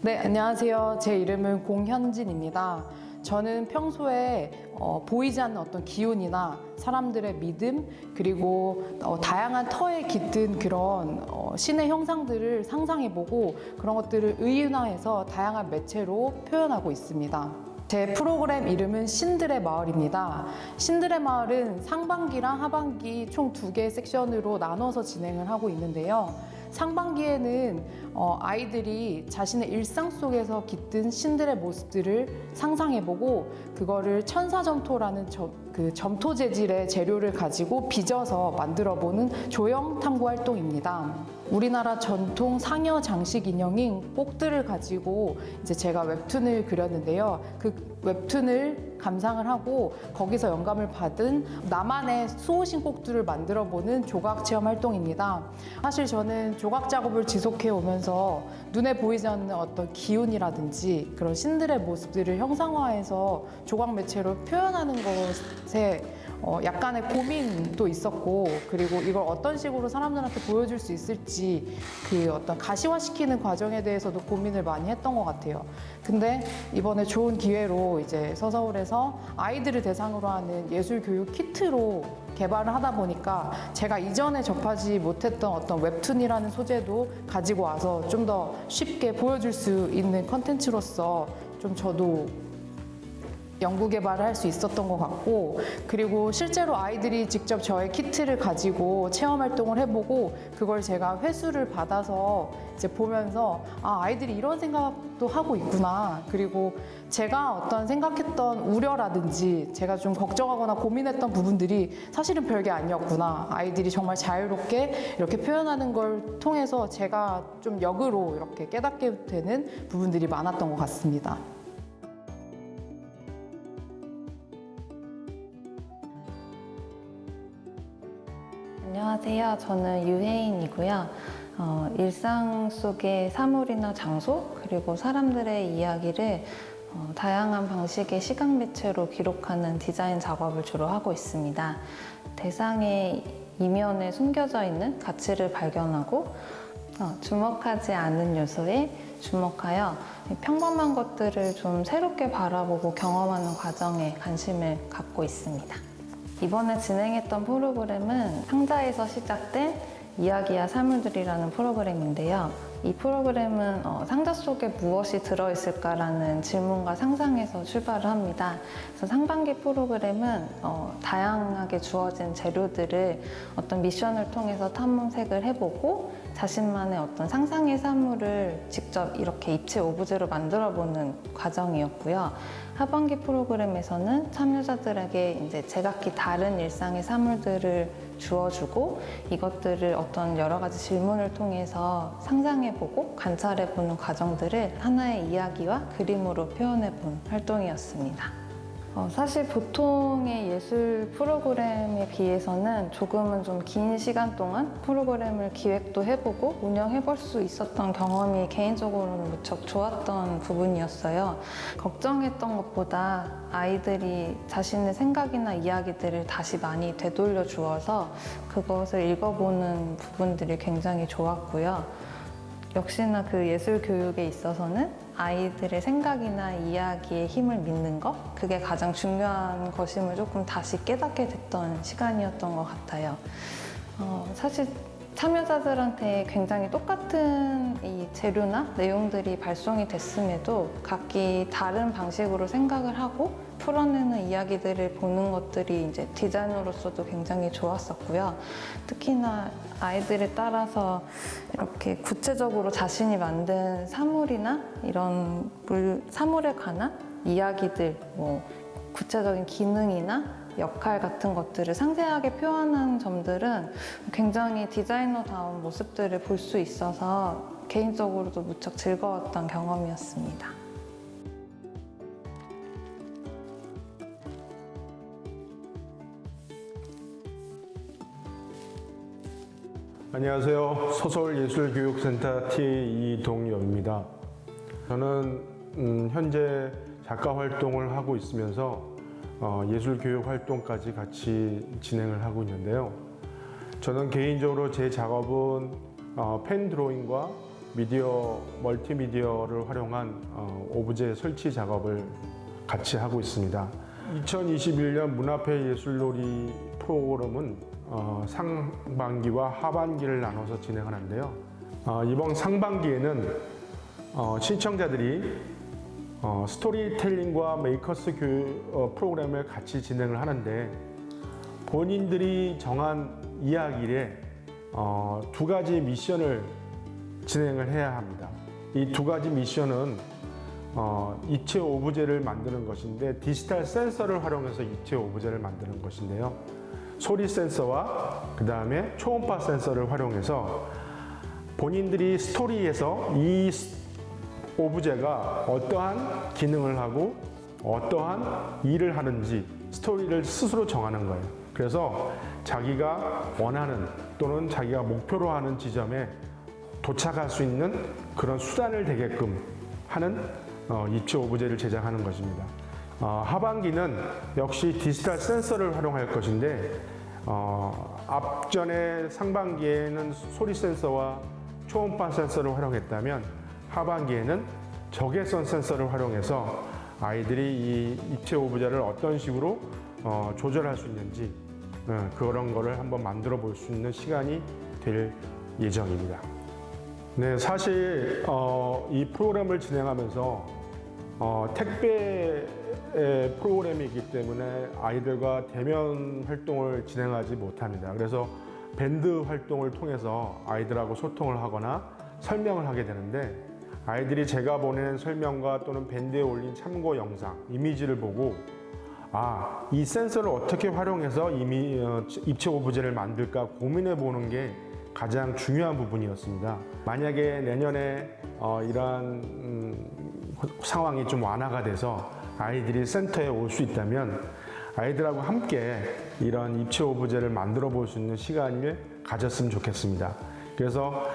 네, 안녕하세요. 제 이름은 공현진입니다. 저는 평소에 보이지 않는 어떤 기운이나 사람들의 믿음, 그리고 다양한 터에 깃든 그런 신의 형상들을 상상해보고 그런 것들을 의인화해서 다양한 매체로 표현하고 있습니다. 제 프로그램 이름은 신들의 마을입니다. 신들의 마을은 상반기랑 하반기 총 2개의 섹션으로 나눠서 진행을 하고 있는데요. 상반기에는 아이들이 자신의 일상 속에서 깃든 신들의 모습들을 상상해보고 그거를 천사점토라는 그 점토 재질의 재료를 가지고 빚어서 만들어보는 조형 탐구 활동입니다. 우리나라 전통 상여 장식 인형인 꼭들을 가지고 이제 제가 웹툰을 그렸는데요. 그 웹툰을 감상을 하고 거기서 영감을 받은 나만의 수호신 꼭들을 만들어보는 조각 체험 활동입니다. 사실 저는 조각 작업을 지속해 오면서 눈에 보이지 않는 어떤 기운이라든지 그런 신들의 모습들을 형상화해서 조각 매체로 표현하는 것에 약간의 고민도 있었고, 그리고 이걸 어떤 식으로 사람들한테 보여줄 수 있을지 그 어떤 가시화시키는 과정에 대해서도 고민을 많이 했던 것 같아요. 근데 이번에 좋은 기회로 이제 서서울에서 아이들을 대상으로 하는 예술 교육 키트로 개발을 하다 보니까 제가 이전에 접하지 못했던 어떤 웹툰이라는 소재도 가지고 와서 좀 더 쉽게 보여줄 수 있는 컨텐츠로서 좀 저도 연구 개발을 할 수 있었던 것 같고, 그리고 실제로 아이들이 직접 저의 키트를 가지고 체험 활동을 해보고 그걸 제가 회수를 받아서 이제 보면서 아이들이 이런 생각도 하고 있구나, 그리고 제가 어떤 생각했던 우려라든지 제가 좀 걱정하거나 고민했던 부분들이 사실은 별게 아니었구나, 아이들이 정말 자유롭게 이렇게 표현하는 걸 통해서 제가 좀 역으로 이렇게 깨닫게 되는 부분들이 많았던 것 같습니다. 안녕하세요. 저는 유혜인이고요. 일상 속의 사물이나 장소, 그리고 사람들의 이야기를 다양한 방식의 시각 매체로 기록하는 디자인 작업을 주로 하고 있습니다. 대상의 이면에 숨겨져 있는 가치를 발견하고 주목하지 않은 요소에 주목하여 평범한 것들을 좀 새롭게 바라보고 경험하는 과정에 관심을 갖고 있습니다. 이번에 진행했던 프로그램은 상자에서 시작된 이야기야 사물들이라는 프로그램인데요. 이 프로그램은 상자 속에 무엇이 들어있을까라는 질문과 상상에서 출발을 합니다. 그래서 상반기 프로그램은 다양하게 주어진 재료들을 어떤 미션을 통해서 탐색을 해보고 자신만의 어떤 상상의 사물을 직접 이렇게 입체 오브제로 만들어보는 과정이었고요. 하반기 프로그램에서는 참여자들에게 이제 제각기 다른 일상의 사물들을 주어주고 이것들을 어떤 여러 가지 질문을 통해서 상상해보고 관찰해보는 과정들을 하나의 이야기와 그림으로 표현해본 활동이었습니다. 사실 보통의 예술 프로그램에 비해서는 조금은 좀 긴 시간 동안 프로그램을 기획도 해보고 운영해볼 수 있었던 경험이 개인적으로는 무척 좋았던 부분이었어요. 걱정했던 것보다 아이들이 자신의 생각이나 이야기들을 다시 많이 되돌려 주어서 그것을 읽어보는 부분들이 굉장히 좋았고요. 역시나 그 예술 교육에 있어서는 아이들의 생각이나 이야기의 힘을 믿는 것, 그게 가장 중요한 것임을 조금 다시 깨닫게 됐던 시간이었던 것 같아요. 사실 참여자들한테 굉장히 똑같은 이 재료나 내용들이 발송이 됐음에도 각기 다른 방식으로 생각을 하고 풀어내는 이야기들을 보는 것들이 이제 디자이너로서도 굉장히 좋았었고요. 특히나 아이들에 따라서 이렇게 구체적으로 자신이 만든 사물이나 이런 사물에 관한 이야기들, 구체적인 기능이나 역할 같은 것들을 상세하게 표현한 점들은 굉장히 디자이너다운 모습들을 볼 수 있어서 개인적으로도 무척 즐거웠던 경험이었습니다. 안녕하세요. 서서울예술교육센터 TA 이동엽입니다. 저는 현재 작가 활동을 하고 있으면서 예술교육 활동까지 같이 진행을 하고 있는데요. 저는 개인적으로 제 작업은 펜 드로잉과 멀티미디어를 활용한 오브제 설치 작업을 같이 하고 있습니다. 2021년 문화폐 예술놀이 프로그램은 상반기와 하반기를 나눠서 진행하는데요. 이번 상반기에는 신청자들이 스토리텔링과 메이커스 교육 프로그램을 같이 진행을 하는데 본인들이 정한 이야기에 두 가지 미션을 진행을 해야 합니다. 이 두 가지 미션은 입체 오브제를 만드는 것인데 디지털 센서를 활용해서 입체 오브제를 만드는 것인데요. 소리 센서와 그 다음에 초음파 센서를 활용해서 본인들이 스토리에서 이 오브제가 어떠한 기능을 하고 어떠한 일을 하는지 스토리를 스스로 정하는 거예요. 그래서 자기가 원하는 또는 자기가 목표로 하는 지점에 도착할 수 있는 그런 수단을 되게끔 하는 입체 오브제를 제작하는 것입니다. 하반기는 역시 디지털 센서를 활용할 것인데 앞전에 상반기에는 소리 센서와 초음파 센서를 활용했다면 하반기에는 적외선 센서를 활용해서 아이들이 이 입체 오브제를 어떤 식으로 조절할 수 있는지 그런 거를 한번 만들어 볼 수 있는 시간이 될 예정입니다. 네, 사실 이 프로그램을 진행하면서 택배 프로그램이기 때문에 아이들과 대면 활동을 진행하지 못합니다. 그래서 밴드 활동을 통해서 아이들하고 소통을 하거나 설명을 하게 되는데 아이들이 제가 보낸 설명과 또는 밴드에 올린 참고 영상, 이미지를 보고 이 센서를 어떻게 활용해서 입체 오브제를 만들까 고민해 보는 게 가장 중요한 부분이었습니다. 만약에 내년에 이러한 상황이 좀 완화가 돼서 아이들이 센터에 올 수 있다면 아이들하고 함께 이런 입체 오브제를 만들어 볼 수 있는 시간을 가졌으면 좋겠습니다. 그래서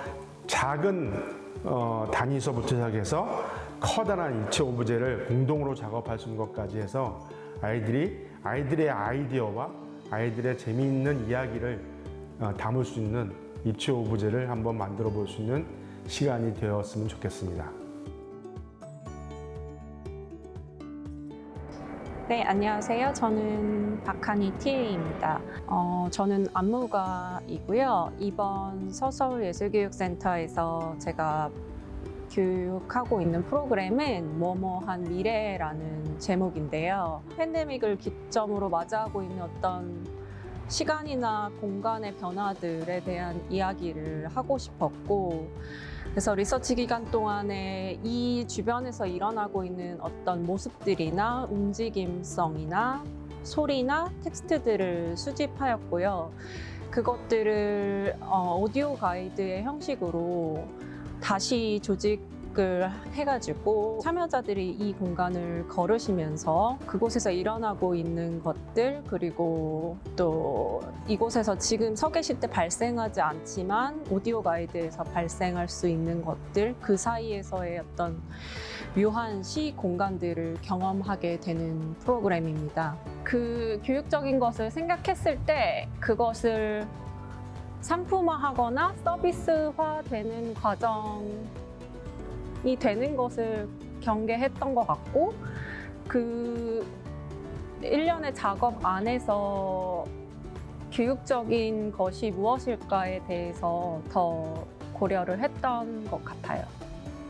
작은 단위서부터 시작해서 커다란 입체 오브제를 공동으로 작업할 수 있는 것까지 해서 아이들의 아이디어와 아이들의 재미있는 이야기를 담을 수 있는 입체 오브제를 한번 만들어 볼 수 있는 시간이 되었으면 좋겠습니다. 네, 안녕하세요. 저는 박한희 TA입니다. 저는 안무가이고요. 이번 서서울예술교육센터에서 제가 교육하고 있는 프로그램은 뭐뭐한 미래라는 제목인데요. 팬데믹을 기점으로 맞이하고 있는 어떤 시간이나 공간의 변화들에 대한 이야기를 하고 싶었고, 그래서 리서치 기간 동안에 이 주변에서 일어나고 있는 어떤 모습들이나 움직임성이나 소리나 텍스트들을 수집하였고요. 그것들을 오디오 가이드의 형식으로 다시 조직을 해가지고 참여자들이 이 공간을 걸으시면서 그곳에서 일어나고 있는 것들, 그리고 또 이곳에서 지금 서 계실 때 발생하지 않지만 오디오 가이드에서 발생할 수 있는 것들, 그 사이에서의 어떤 묘한 시 공간들을 경험하게 되는 프로그램입니다. 그 교육적인 것을 생각했을 때 그것을 상품화하거나 서비스화되는 과정이 되는 것을 경계했던 것 같고, 그 1년의 작업 안에서 교육적인 것이 무엇일까에 대해서 더 고려를 했던 것 같아요.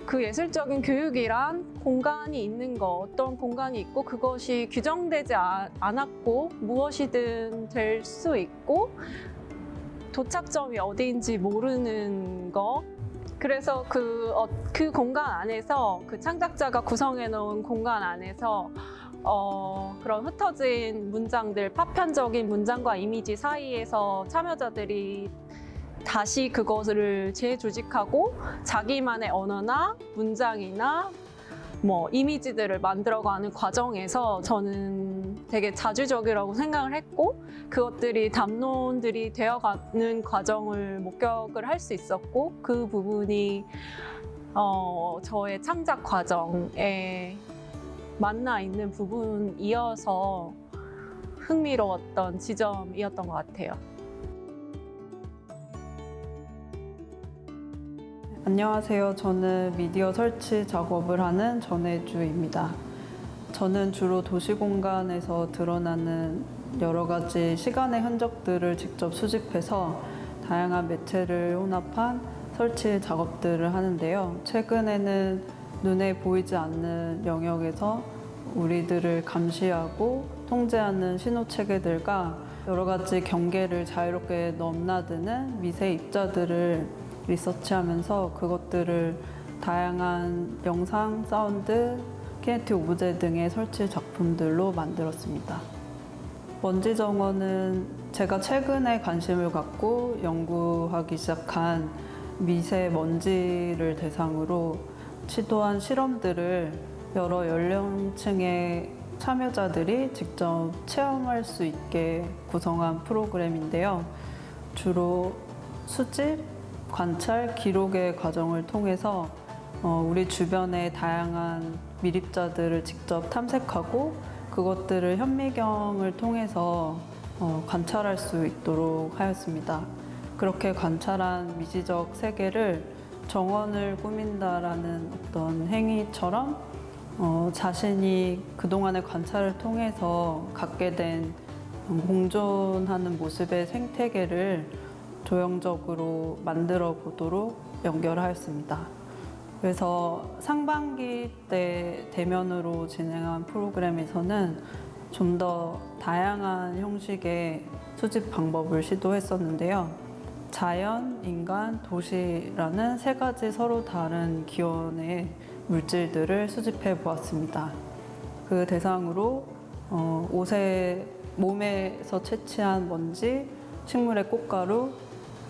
그 예술적인 교육이란 공간이 있는 거, 어떤 공간이 있고 그것이 규정되지 않았고 무엇이든 될 수 있고 도착점이 어디인지 모르는 거. 그래서 그 공간 안에서, 그 창작자가 구성해 놓은 공간 안에서 그런 흩어진 문장들, 파편적인 문장과 이미지 사이에서 참여자들이 다시 그것을 재조직하고 자기만의 언어나 문장이나 이미지들을 만들어가는 과정에서 저는 되게 자주적이라고 생각을 했고, 그것들이 담론들이 되어가는 과정을 목격을 할 수 있었고, 그 부분이 저의 창작 과정에 만나 있는 부분이어서 흥미로웠던 지점이었던 것 같아요. 안녕하세요. 저는 미디어 설치 작업을 하는 전혜주입니다. 저는 주로 도시공간에서 드러나는 여러 가지 시간의 흔적들을 직접 수집해서 다양한 매체를 혼합한 설치 작업들을 하는데요. 최근에는 눈에 보이지 않는 영역에서 우리들을 감시하고 통제하는 신호 체계들과 여러 가지 경계를 자유롭게 넘나드는 미세 입자들을 리서치하면서 그것들을 다양한 영상, 사운드, 키네틱 오브제 등의 설치 작품들로 만들었습니다. 먼지 정원은 제가 최근에 관심을 갖고 연구하기 시작한 미세먼지를 대상으로 시도한 실험들을 여러 연령층의 참여자들이 직접 체험할 수 있게 구성한 프로그램인데요. 주로 수집, 관찰, 기록의 과정을 통해서 우리 주변의 다양한 밀입자들을 직접 탐색하고 그것들을 현미경을 통해서 관찰할 수 있도록 하였습니다. 그렇게 관찰한 미시적 세계를 정원을 꾸민다라는 어떤 행위처럼 자신이 그동안의 관찰을 통해서 갖게 된 공존하는 모습의 생태계를 조형적으로 만들어 보도록 연결하였습니다. 그래서 상반기 때 대면으로 진행한 프로그램에서는 좀 더 다양한 형식의 수집 방법을 시도했었는데요. 자연, 인간, 도시라는 세 가지 서로 다른 기원의 물질들을 수집해 보았습니다. 그 대상으로 옷에 몸에서 채취한 먼지, 식물의 꽃가루,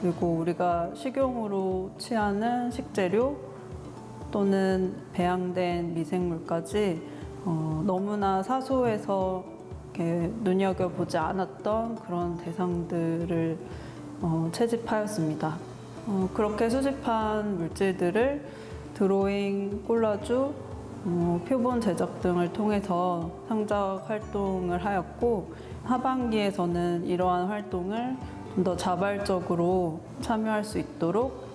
그리고 우리가 식용으로 취하는 식재료 또는 배양된 미생물까지 너무나 사소해서 이렇게 눈여겨보지 않았던 그런 대상들을 채집하였습니다. 그렇게 수집한 물질들을 드로잉, 콜라주, 표본 제작 등을 통해서 상작 활동을 하였고 하반기에서는 이러한 활동을 좀 더 자발적으로 참여할 수 있도록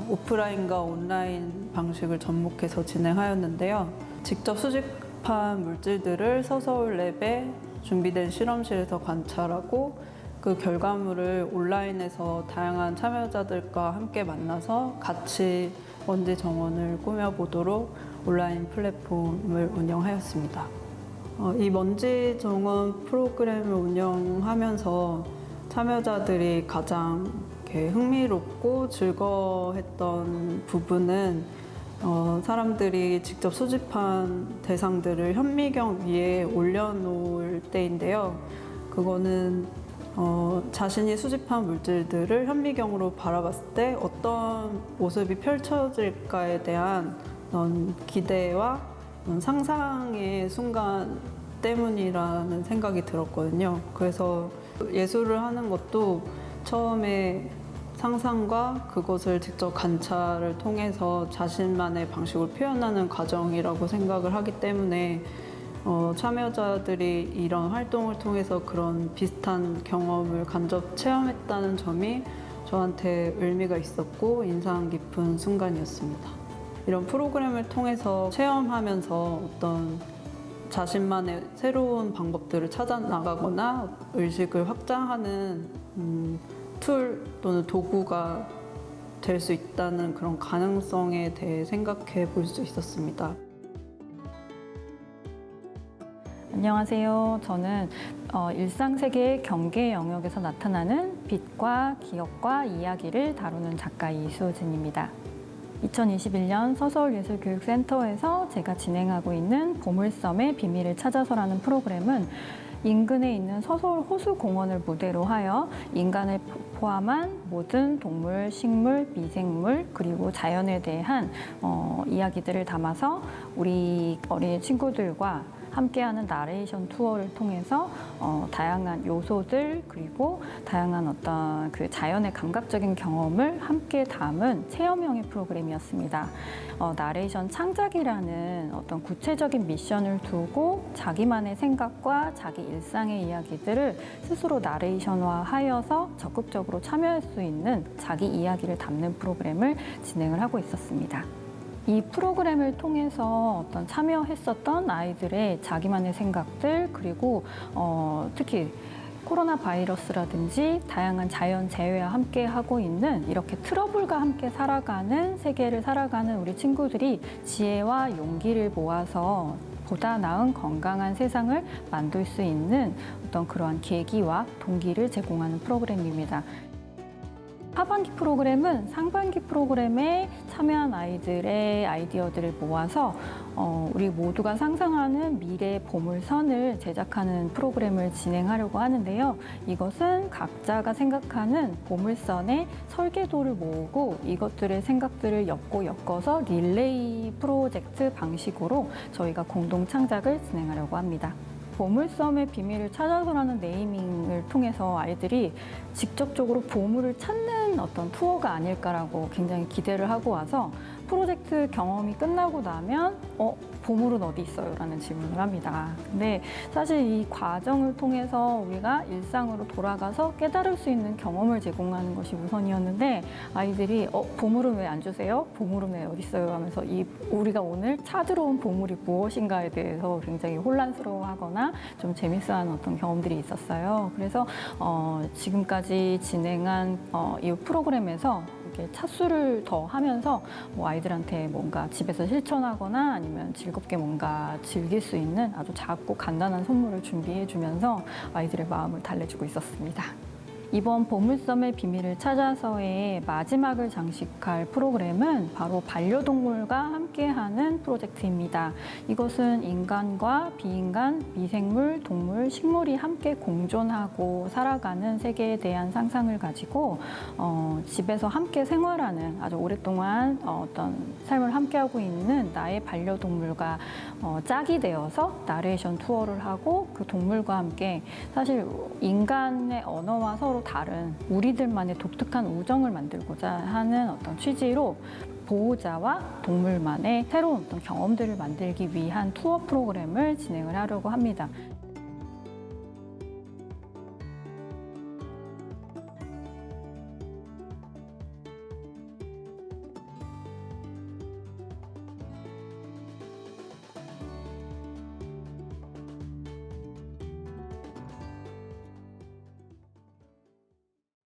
오프라인과 온라인 방식을 접목해서 진행하였는데요. 직접 수집한 물질들을 서서울랩에 준비된 실험실에서 관찰하고 그 결과물을 온라인에서 다양한 참여자들과 함께 만나서 같이 먼지 정원을 꾸며보도록 온라인 플랫폼을 운영하였습니다. 이 먼지 정원 프로그램을 운영하면서 참여자들이 가장 이렇게 흥미롭고 즐거워했던 부분은 사람들이 직접 수집한 대상들을 현미경 위에 올려놓을 때인데요. 그거는 자신이 수집한 물질들을 현미경으로 바라봤을 때 어떤 모습이 펼쳐질까에 대한 기대와 상상의 순간 때문이라는 생각이 들었거든요. 그래서 예술을 하는 것도 처음에 상상과 그것을 직접 관찰을 통해서 자신만의 방식으로 표현하는 과정이라고 생각을 하기 때문에 참여자들이 이런 활동을 통해서 그런 비슷한 경험을 간접 체험했다는 점이 저한테 의미가 있었고 인상 깊은 순간이었습니다. 이런 프로그램을 통해서 체험하면서 어떤 자신만의 새로운 방법들을 찾아 나가거나 의식을 확장하는 툴 또는 도구가 될 수 있다는 그런 가능성에 대해 생각해 볼 수 있었습니다. 안녕하세요. 저는 일상세계의 경계 영역에서 나타나는 빛과 기억과 이야기를 다루는 작가 이수진입니다. 2021년 서서울예술교육센터에서 제가 진행하고 있는 보물섬의 비밀을 찾아서라는 프로그램은 인근에 있는 서서울 호수공원을 무대로 하여 인간을 포함한 모든 동물, 식물, 미생물 그리고 자연에 대한 이야기들을 담아서 우리 어린이 친구들과 함께하는 나레이션 투어를 통해서 다양한 요소들 그리고 다양한 어떤 그 자연의 감각적인 경험을 함께 담은 체험형의 프로그램이었습니다. 나레이션 창작이라는 어떤 구체적인 미션을 두고 자기만의 생각과 자기 일상의 이야기들을 스스로 나레이션화하여서 적극적으로 참여할 수 있는 자기 이야기를 담는 프로그램을 진행을 하고 있었습니다. 이 프로그램을 통해서 어떤 참여했었던 아이들의 자기만의 생각들 그리고 특히 코로나 바이러스라든지 다양한 자연 재해와 함께 하고 있는 이렇게 트러블과 함께 살아가는 세계를 살아가는 우리 친구들이 지혜와 용기를 모아서 보다 나은 건강한 세상을 만들 수 있는 어떤 그러한 계기와 동기를 제공하는 프로그램입니다. 하반기 프로그램은 상반기 프로그램에 참여한 아이들의 아이디어들을 모아서 우리 모두가 상상하는 미래 보물선을 제작하는 프로그램을 진행하려고 하는데요. 이것은 각자가 생각하는 보물선의 설계도를 모으고 이것들의 생각들을 엮어서 릴레이 프로젝트 방식으로 저희가 공동 창작을 진행하려고 합니다. 보물섬의 비밀을 찾아서라는 네이밍을 통해서 아이들이 직접적으로 보물을 찾는 어떤 투어가 아닐까라고 굉장히 기대를 하고 와서 프로젝트 경험이 끝나고 나면 보물은 어디 있어요? 라는 질문을 합니다. 근데 사실 이 과정을 통해서 우리가 일상으로 돌아가서 깨달을 수 있는 경험을 제공하는 것이 우선이었는데 아이들이 보물은 왜 안 주세요? 보물은 왜 어디 있어요? 하면서 우리가 오늘 찾으러 온 보물이 무엇인가에 대해서 굉장히 혼란스러워하거나 좀 재밌어하는 어떤 경험들이 있었어요. 그래서 지금까지 진행한 이 프로그램에서 이렇게 차수를 더 하면서 아이들한테 뭔가 집에서 실천하거나 아니면 즐겁게 뭔가 즐길 수 있는 아주 작고 간단한 선물을 준비해 주면서 아이들의 마음을 달래주고 있었습니다. 이번 보물섬의 비밀을 찾아서의 마지막을 장식할 프로그램은 바로 반려동물과 함께하는 프로젝트입니다. 이것은 인간과 비인간, 미생물, 동물, 식물이 함께 공존하고 살아가는 세계에 대한 상상을 가지고 집에서 함께 생활하는 아주 오랫동안 어떤 삶을 함께하고 있는 나의 반려동물과 짝이 되어서 나레이션 투어를 하고 그 동물과 함께 사실 인간의 언어와 서로 다른 우리들만의 독특한 우정을 만들고자 하는 어떤 취지로 보호자와 동물만의 새로운 어떤 경험들을 만들기 위한 투어 프로그램을 진행을 하려고 합니다.